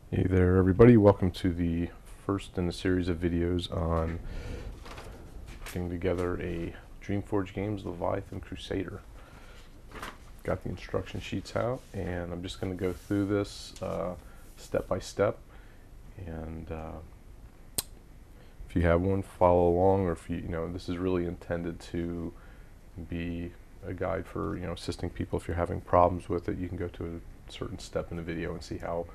Hey there everybody, welcome to the first in a series of videos on putting together a Dreamforge Games Leviathan Crusader. Got the instruction sheets out and I'm just going to go through this step by step, and if you have one, follow along, or if you know, this is really intended to be a guide for assisting people. If you're having problems with it, you can go to a certain step in the video and see how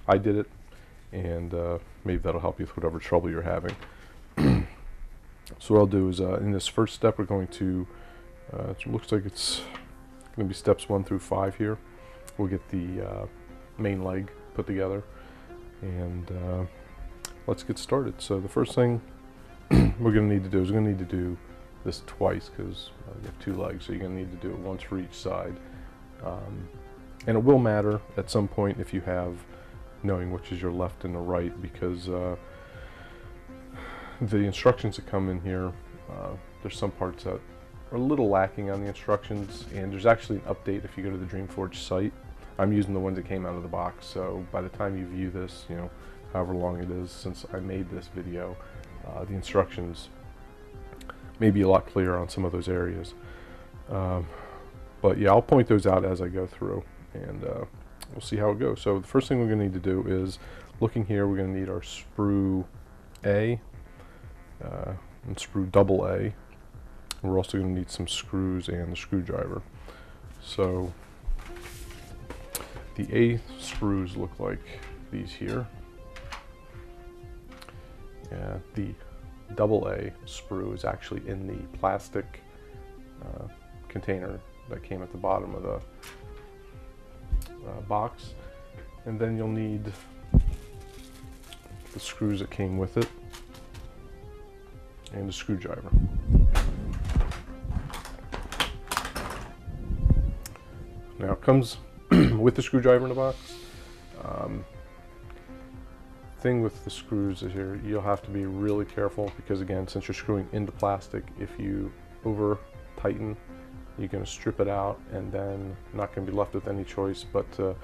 I did it, and maybe that'll help you with whatever trouble you're having. So what I'll do is in this first step we're going to, it looks like it's going to be steps 1 through 5 here. We'll get the main leg put together, and let's get started. So the first thing we're going to need to do is we're going to need to do this twice, because you have 2 legs, so you're going to need to do it once for each side. And it will matter at some point if you have knowing which is your left and the right, because the instructions that come in here, there's some parts that are a little lacking on the instructions, and there's actually an update if you go to the Dreamforge site. I'm using the ones that came out of the box, so by the time you view this, however long it is since I made this video, the instructions may be a lot clearer on some of those areas. But yeah, I'll point those out as I go through, and we'll see how it goes. So the first thing we're going to need to do is, looking here, we're going to need our sprue A and sprue double A. We're also going to need some screws and the screwdriver. So the A sprues look like these here. The double A sprue is actually in the plastic container that came at the bottom of the box, and then you'll need the screws that came with it and the screwdriver. Now it comes with the screwdriver in the box. Thing with the screws is here, you'll have to be really careful, because again, since you're screwing into plastic, if you over tighten, you're going to strip it out, and then not going to be left with any choice but to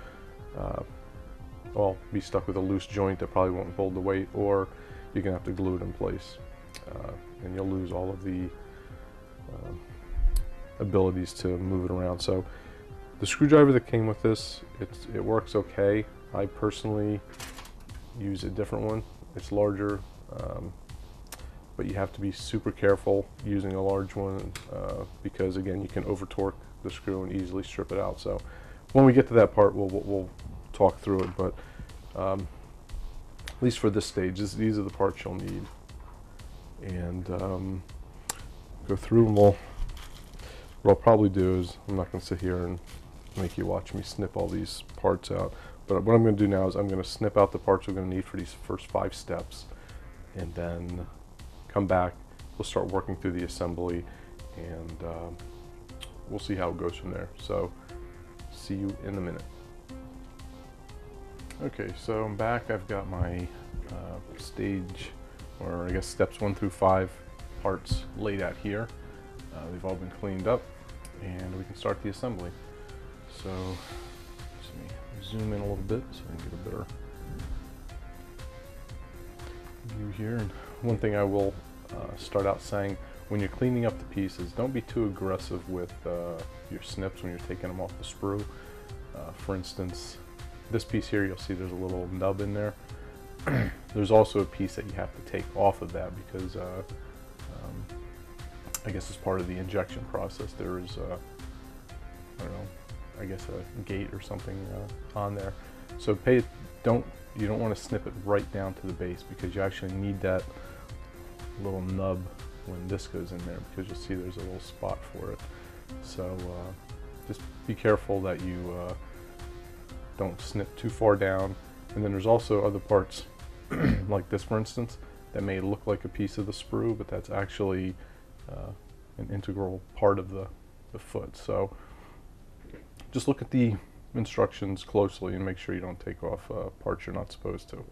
well, be stuck with a loose joint that probably won't hold the weight, or you're going to have to glue it in place, and you'll lose all of the abilities to move it around. So the screwdriver that came with this, it works okay. I personally use a different one. It's larger, but you have to be super careful using a large one, because again, you can over torque the screw and easily strip it out. So when we get to that part, we'll talk through it, but at least for this stage, these are the parts you'll need, and go through, and what I'll probably do is, I'm not going to sit here and make you watch me snip all these parts out, but what I'm going to do now is I'm going to snip out the parts we're going to need for these first 5 steps, and then come back, we'll start working through the assembly, and we'll see how it goes from there. So see you in a minute. Okay, so I'm back. I've got my stage, or I guess steps 1 through 5 parts laid out here. They've all been cleaned up, and we can start the assembly. So let me zoom in a little bit so I can get a better view here. And one thing I will start out saying, when you're cleaning up the pieces, don't be too aggressive with your snips when you're taking them off the sprue. For instance, this piece here, you'll see there's a little nub in there. There's also a piece that you have to take off of that, because I guess as part of the injection process, there is I don't know, I guess a gate or something on there. So you don't want to snip it right down to the base, because you actually need that little nub when this goes in there, because you'll see there's a little spot for it. So just be careful that you don't snip too far down. And then there's also other parts like this, for instance, that may look like a piece of the sprue, but that's actually an integral part of the foot. So just look at the instructions closely and make sure you don't take off parts you're not supposed to.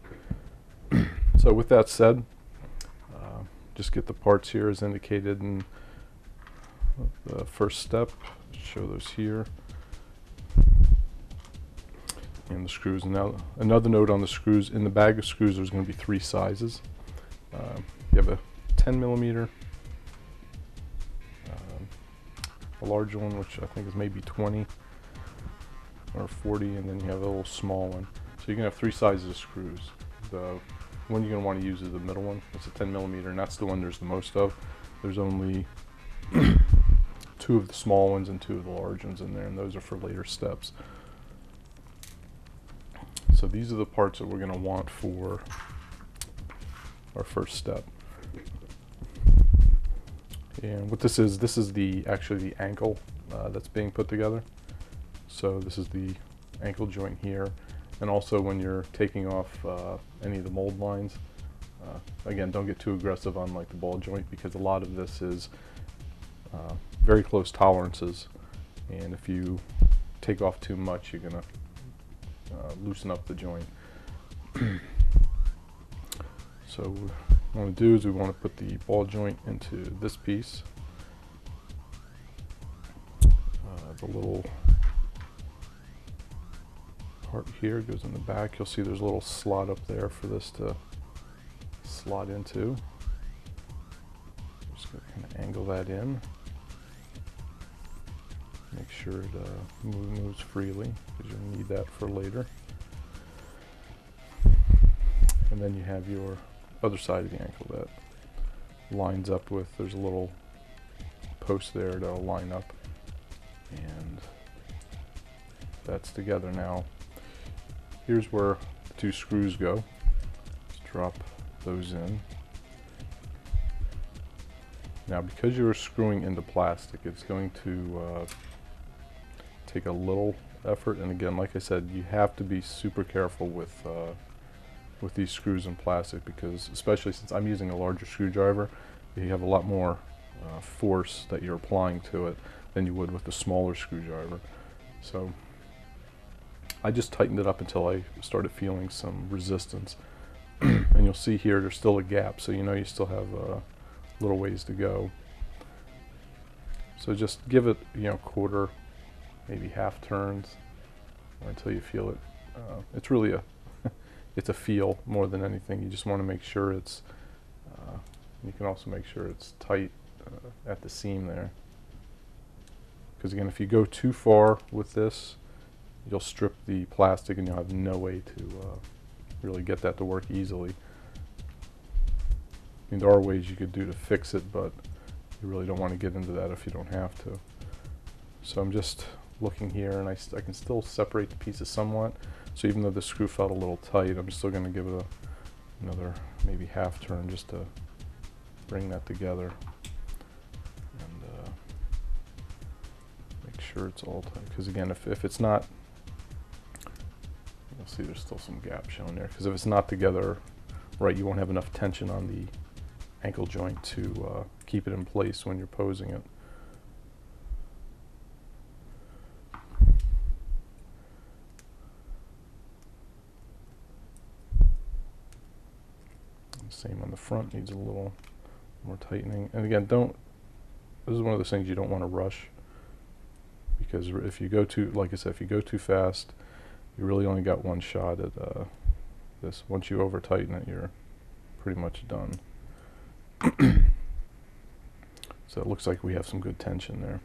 So with that said, just get the parts here as indicated in the first step. Show those here. and the screws. And now another note on the screws: in the bag of screws there's going to be 3 sizes. You have a 10 millimeter, a large one which I think is maybe 20 or 40, and then you have a little small one. So you're going to have 3 sizes of screws. The one you're going to want to use is the middle one. It's a 10 millimeter, and that's the one there's the most of. There's only 2 of the small ones and 2 of the large ones in there, and those are for later steps. So these are the parts that we're going to want for our first step. And what this is actually the ankle that's being put together. So this is the ankle joint here, and also when you're taking off any of the mold lines, again, don't get too aggressive on like the ball joint, because a lot of this is very close tolerances, and if you take off too much, you're gonna loosen up the joint. So what we want to do is we want to put the ball joint into this piece. The little part here goes in the back. You'll see there's a little slot up there for this to slot into. Just going to kind of angle that in. Make sure it moves freely, because you'll need that for later. And then you have your other side of the ankle that lines up with, there's a little post there that'll line up, and that's together now. Here's where the 2 screws go. Let's drop those in. Now, because you're screwing into plastic, it's going to take a little effort, and again, like I said, you have to be super careful with these screws in plastic, because especially since I'm using a larger screwdriver, you have a lot more force that you're applying to it than you would with the smaller screwdriver. So I just tightened it up until I started feeling some resistance. And you'll see here there's still a gap, so you know you still have a little ways to go. So just give it, quarter, maybe half turns, or until you feel it. It's really it's a feel more than anything. You just want to make sure it's, you can also make sure it's tight at the seam there. Because again, if you go too far with this, you'll strip the plastic and you'll have no way to really get that to work easily. I mean, there are ways you could do to fix it, but you really don't want to get into that if you don't have to. So I'm just looking here, and I can still separate the pieces somewhat. So even though the screw felt a little tight, I'm still going to give it another maybe half turn just to bring that together, and make sure it's all tight. Because again, if it's not, you'll see there's still some gap shown there, because if it's not together right, you won't have enough tension on the ankle joint to keep it in place when you're posing it. Same on the front, needs a little more tightening. And again, this is one of those things you don't want to rush, because if you go too, like I said, if you go too fast, you really only got one shot at this. Once you over tighten it, you're pretty much done. So it looks like we have some good tension there.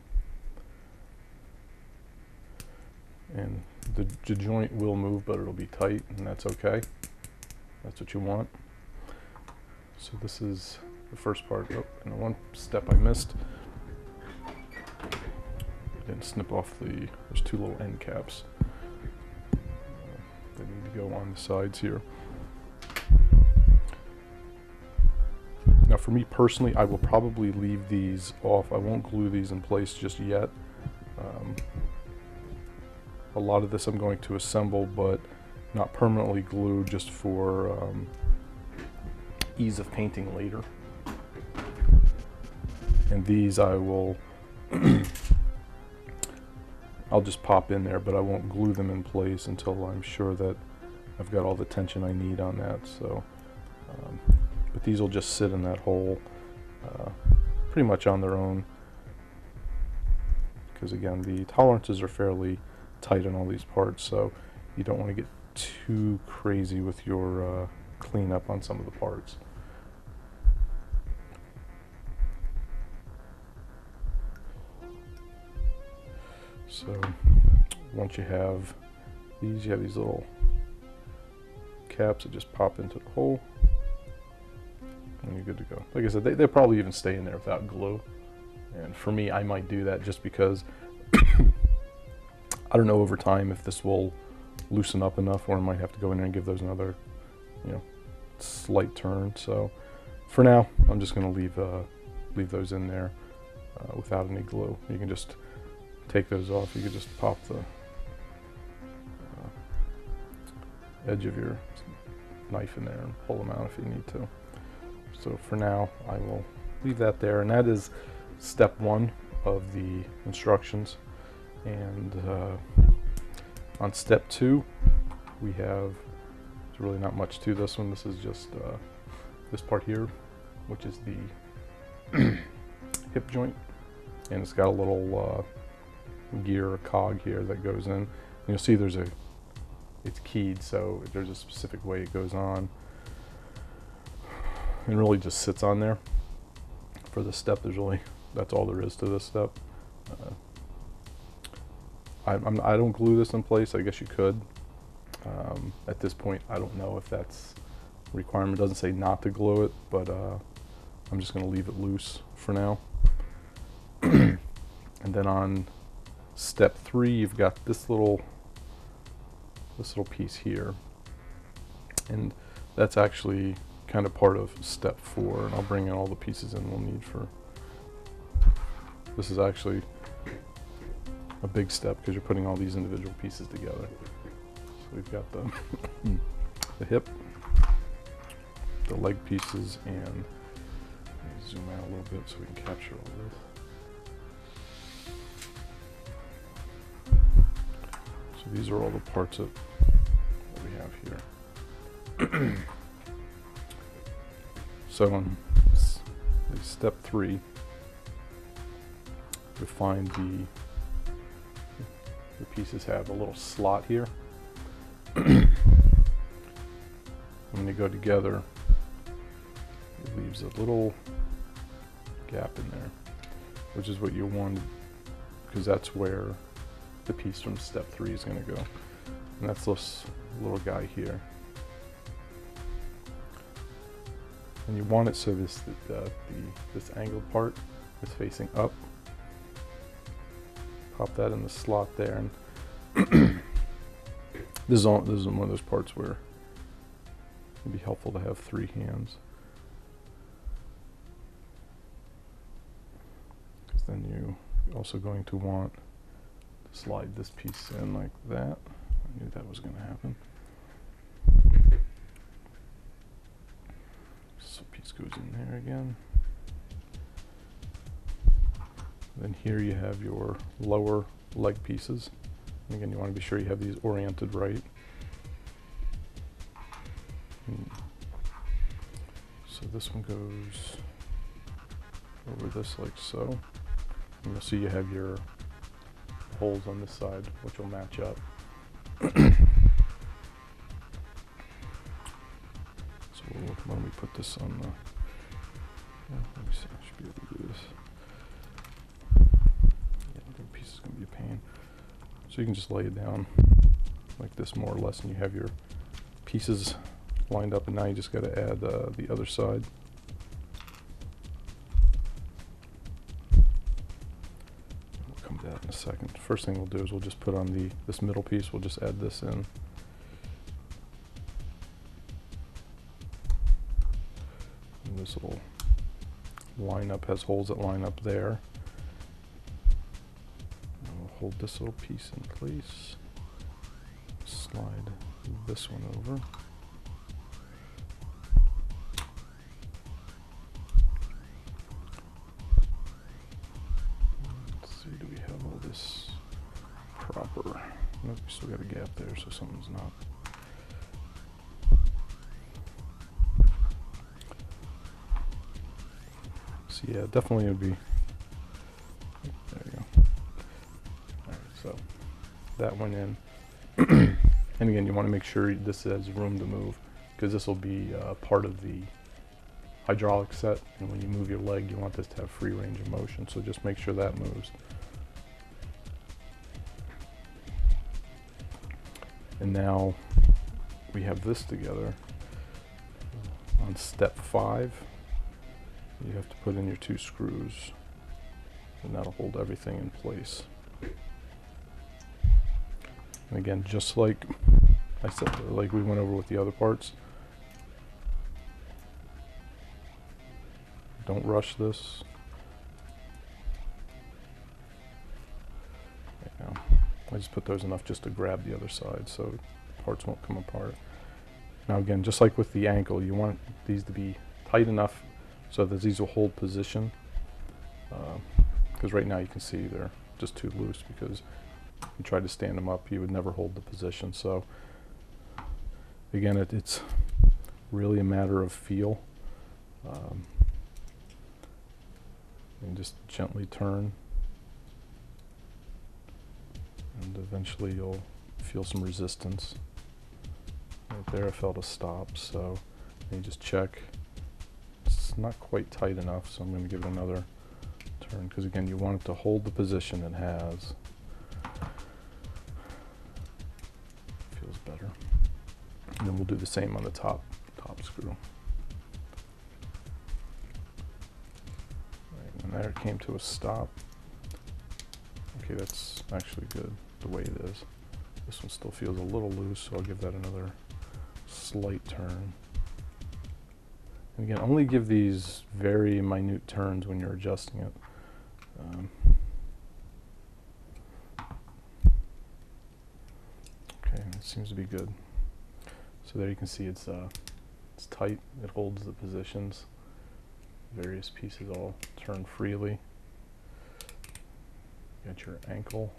And the joint will move, but it'll be tight, and that's okay. That's what you want. So this is the first part. Oh, and the one step I missed. I didn't snip off there's 2 little end caps that need to go on the sides here. Now for me personally, I will probably leave these off. I won't glue these in place just yet. A lot of this I'm going to assemble, but not permanently glue, just for ease of painting later. And these I will I'll just pop in there, but I won't glue them in place until I'm sure that I've got all the tension I need on that. So but these will just sit in that hole pretty much on their own, because again, the tolerances are fairly tight on all these parts, so you don't want to get too crazy with your cleanup on some of the parts. So once you have these little caps that just pop into the hole, and you're good to go. Like I said, they'll probably even stay in there without glue. And for me, I might do that just because I don't know over time if this will loosen up enough, or I might have to go in there and give those another, slight turn. So for now, I'm just going to leave those in there without any glue. You can just take those off. You can just pop the edge of your knife in there and pull them out if you need to. So for now, I will leave that there, and that is step 1 of the instructions. And on step 2, we have, there's really not much to this one. This is just this part here, which is the hip joint, and it's got a little gear or cog here that goes in. And you'll see it's keyed, so there's a specific way it goes on. It really just sits on there. For this step, that's all there is to this step. I don't glue this in place. I guess you could. At this point, I don't know if that's a requirement. It doesn't say not to glue it, but I'm just going to leave it loose for now. And then on step 3, you've got this little piece here, and that's actually kind of part of step 4, and I'll bring in all the pieces in we'll need for this. Is actually a big step because you're putting all these individual pieces together. So we've got the hip, the leg pieces, and let me zoom out a little bit so we can capture all this. So these are all the parts that we have here. So on step 3, you find the pieces have a little slot here. When they go together, it leaves a little gap in there, which is what you want, because that's where the piece from step 3 is going to go. And that's this little guy here. And you want it so this angled part is facing up. Pop that in the slot there, and this is one of those parts where it'd be helpful to have 3 hands, because then you're also going to want to slide this piece in like that. I knew that was going to happen. So piece goes in there again. Then here you have your lower leg pieces. And again, you want to be sure you have these oriented right. So this one goes over this like so. And you'll see you have your holes on this side, which will match up. So why don't we put this on the, let me see, I should be able to do this. Piece is going to be a pain. So you can just lay it down like this more or less, and you have your pieces lined up, and now you just got to add the other side. We'll come to that in a second. First thing we'll do is we'll just put on this middle piece. We'll just add this in. And this little line up has holes that line up there. Hold this little piece in place, slide this one over, let's see, do we have all this proper? Nope, we still got a gap there, so something's not. So yeah, definitely would be, there you go. So that went in. And again, you want to make sure this has room to move, because this will be part of the hydraulic set, and when you move your leg you want this to have free range of motion, so just make sure that moves. And now we have this together. On step 5 you have to put in your 2 screws, and that'll hold everything in place. And again, just like I said, like we went over with the other parts, don't rush this. Right now, I just put those enough just to grab the other side so parts won't come apart. Now again, just like with the ankle, you want these to be tight enough so that these will hold position. Because right now you can see they're just too loose, because you try to stand them up, you would never hold the position. So again, it's really a matter of feel. And just gently turn, and eventually you'll feel some resistance. Right there I felt a stop, so you just check. It's not quite tight enough, so I'm going to give it another turn, because again, you want it to hold the position it has. Feels better. And then we'll do the same on the top screw. Right, and there it came to a stop. Okay, that's actually good the way it is. This one still feels a little loose, so I'll give that another slight turn. And again, only give these very minute turns when you're adjusting it. Okay, it seems to be good. So there you can see it's tight. It holds the positions. Various pieces all turn freely. You got your ankle,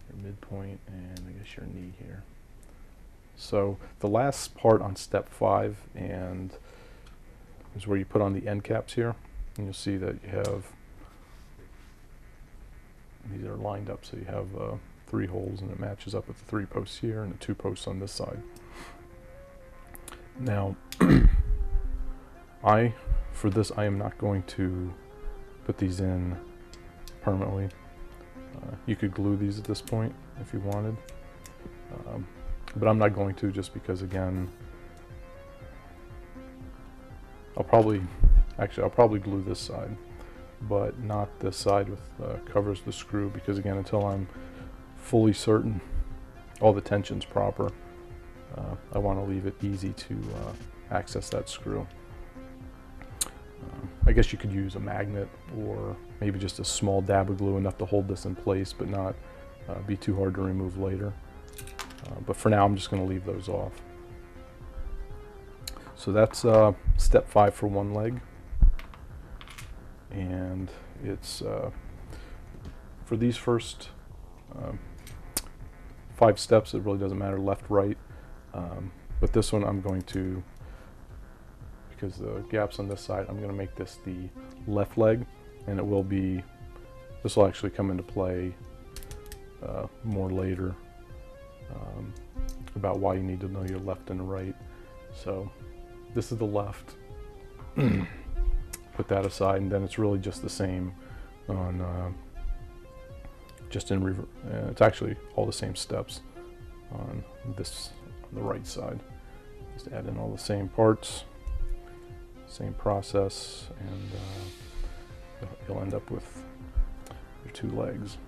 your midpoint, and I guess your knee here. So the last part on step 5 and is where you put on the end caps here, and you'll see that you have these are lined up, so you have 3 holes, and it matches up with the 3 posts here and the 2 posts on this side. Now for this I am not going to put these in permanently. You could glue these at this point if you wanted, but I'm not going to, just because again I'll probably glue this side, but not this side with covers the screw, because again, until I'm fully certain all the tension's proper, I want to leave it easy to access that screw. I guess you could use a magnet or maybe just a small dab of glue, enough to hold this in place but not be too hard to remove later. But for now I'm just going to leave those off. So that's step 5 for one leg, and it's for these first 5 steps it really doesn't matter left, right, but this one I'm going to, because the gaps on this side, I'm going to make this the left leg, and this will actually come into play more later, about why you need to know your left and right. So this is the left. Put that aside, and then it's really just the same on just in reverse. It's actually all the same steps on the right side. Just add in all the same parts, same process, and you'll end up with your 2 legs.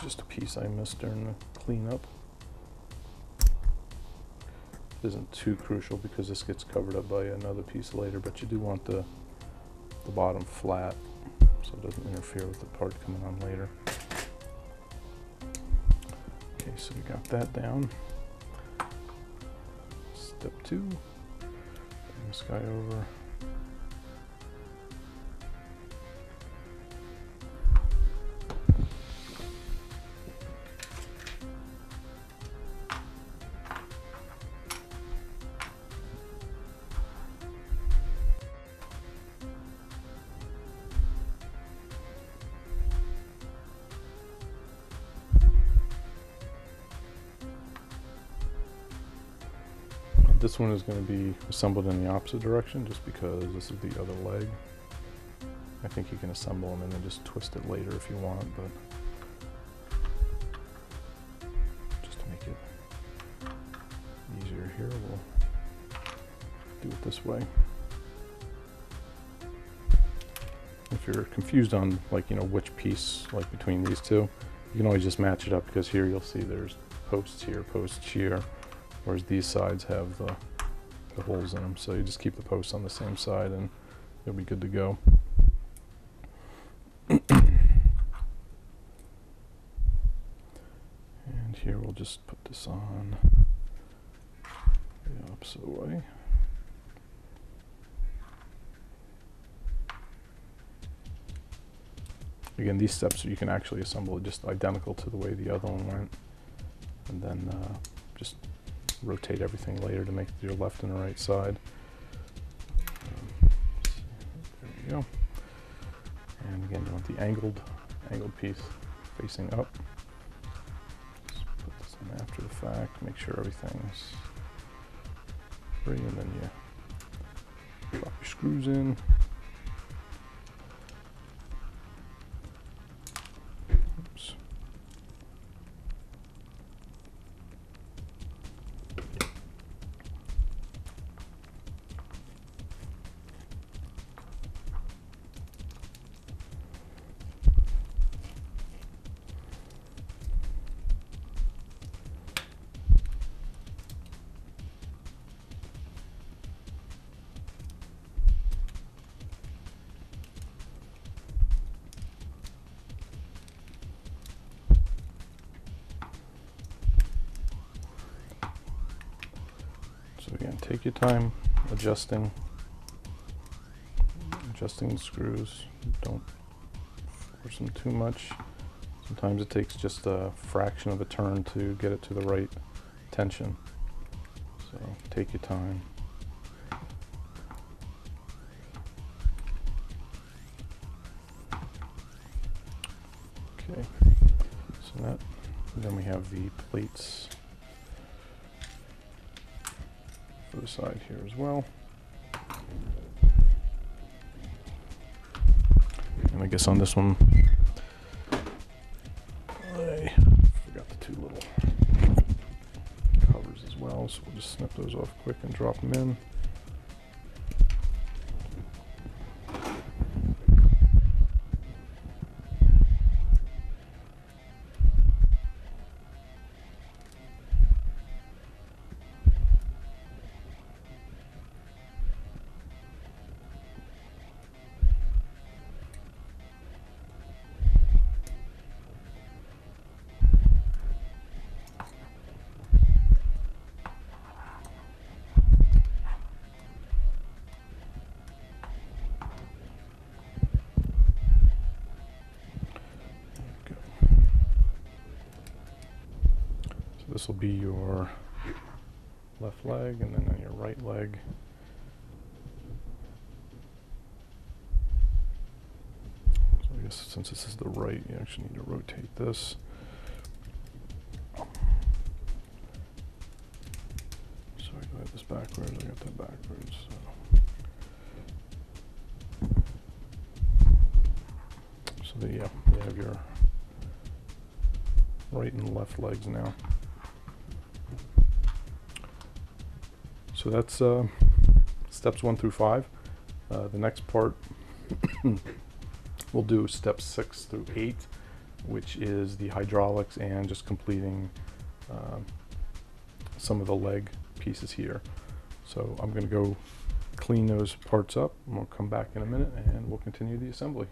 just a piece I missed during the cleanup. It isn't too crucial because this gets covered up by another piece later, but you do want the bottom flat so it doesn't interfere with the part coming on later. Okay, so we got that down. Step 2, bring this guy over. This one is going to be assembled in the opposite direction just because this is the other leg. I think you can assemble them and then just twist it later if you want, but just to make it easier here, we'll do it this way. If you're confused on, like, you know, which piece, like between these two, you can always just match it up, because here you'll see there's posts here, whereas these sides have the holes in them. So you just keep the posts on the same side and you'll be good to go. And here we'll just put this on the opposite way. Again, these steps you can actually assemble it just identical to the way the other one went, and then just rotate everything later to make your left and right side. There we go. And again, you want the angled piece facing up. Just put this in after the fact, make sure everything's free, and then you drop your screws in. Oops. So again, take your time adjusting the screws. Don't force them too much. Sometimes it takes just a fraction of a turn to get it to the right tension. So take your time. Okay, so that, and then we have the plates for the side here as well. And I guess on this one, I forgot the two little covers as well, so we'll just snip those off quick and drop them in. This will be your left leg, and then on your right leg, so I guess since this is the right, you actually need to rotate this. Sorry, I got this backwards. I got that backwards. So yeah, you have your right and left legs now. So that's steps 1 through 5. The next part we'll do steps 6 through 8, which is the hydraulics and just completing some of the leg pieces here. So I'm going to go clean those parts up, and we'll come back in a minute and we'll continue the assembly.